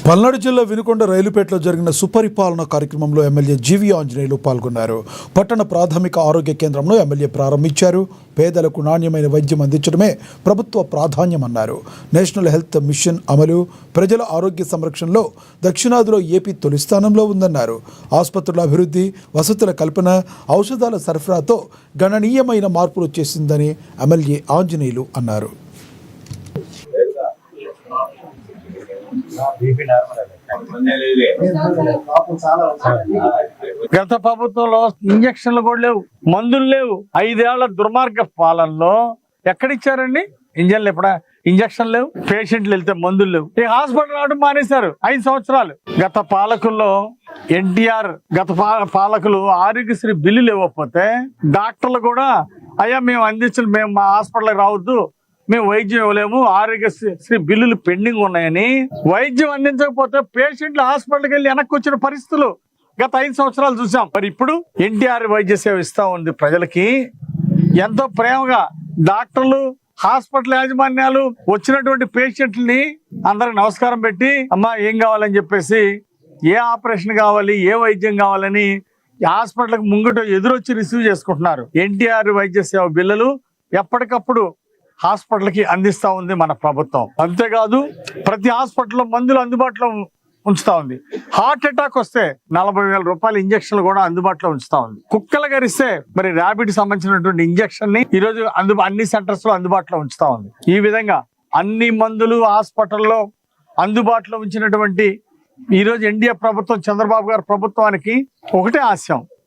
పల్నాడు జిల్లా వినుకొండ రైలుపేటలో జరిగిన సుపరిపాలన కార్యక్రమంలో ఎమ్మెల్యే జీవి ఆంజనేయులు పాల్గొన్నారు. పట్టణ ప్రాథమిక ఆరోగ్య కేంద్రంలో ఎమ్మెల్యే ప్రారంభించారు. పేదలకు నాణ్యమైన వైద్యం అందించడమే ప్రభుత్వ ప్రాధాన్యమన్నారు. నేషనల్ హెల్త్ మిషన్ అమలు, ప్రజల ఆరోగ్య సంరక్షణలో దక్షిణాదిలో ఏపీ తొలి స్థానంలో ఉందన్నారు. ఆసుపత్రుల అభివృద్ధి, వసతుల కల్పన, ఔషధాల సరఫరాతో గణనీయమైన మార్పులు చేసిందని ఎమ్మెల్యే ఆంజనేయులు అన్నారు. గత ప్రభుత్వంలో ఇంజక్షన్లు కూడా లేవు, మందులు లేవు. 5 ఏళ్ల దుర్మార్గ పాలనలో ఎక్కడిచ్చారండి ఇంజన్లు? ఎప్పుడా ఇంజక్షన్ లేవు, పేషెంట్లు వెళ్తే మందులు లేవు. ఈ హాస్పిటల్ రావడం మానేశారు 5 సంవత్సరాలు. గత పాలకుల్లో ఎన్టీఆర్ పాలకులు ఆరోగ్యశ్రీ బిల్లులు ఇవ్వకపోతే డాక్టర్లు కూడా అయ్యా మేము మా హాస్పిటల్కి రావద్దు, మేము వైద్యం ఇవ్వలేము, ఆరోగ్యశ్రీ బిల్లులు పెండింగ్ ఉన్నాయని వైద్యం అందించకపోతే పేషెంట్లు హాస్పిటల్కి వెళ్ళి వెనక్కి వచ్చిన పరిస్థితులు గత 5 సంవత్సరాలు చూసాం. మరి ఇప్పుడు ఎన్టీఆర్ వైద్య సేవ ఇస్తా ఉంది ప్రజలకి. ఎంతో ప్రేమగా డాక్టర్లు, హాస్పిటల్ యాజమాన్యాలు వచ్చినటువంటి పేషెంట్లని అందరికి నమస్కారం పెట్టి అమ్మా ఏం కావాలని చెప్పేసి, ఏ ఆపరేషన్ కావాలి, ఏ వైద్యం కావాలని హాస్పిటల్కి ముంగట ఎదురొచ్చి రిసీవ్ చేసుకుంటున్నారు. ఎన్టీఆర్ వైద్య సేవ బిల్లులు ఎప్పటికప్పుడు హాస్పిటల్కి అందిస్తా ఉంది మన ప్రభుత్వం. అంతేకాదు ప్రతి హాస్పిటల్లో మందులు అందుబాటులో ఉంచుతా ఉంది. హార్ట్ అటాక్ వస్తే 40,000 రూపాయల ఇంజక్షన్లు కూడా అందుబాటులో ఉంచుతా ఉంది. కుక్కలు గరిస్తే మరి ర్యాబిడ్ సంబంధించినటువంటి ఇంజక్షన్ ని ఈరోజు అన్ని సెంటర్స్ లో అందుబాటులో ఉంచుతా ఉంది. ఈ విధంగా అన్ని మందులు హాస్పిటల్లో అందుబాటులో ఉంచినటువంటి ఈరోజు ఎన్డీఏ ప్రభుత్వం, చంద్రబాబు గారి ప్రభుత్వానికి ఒకటే ఆశయం,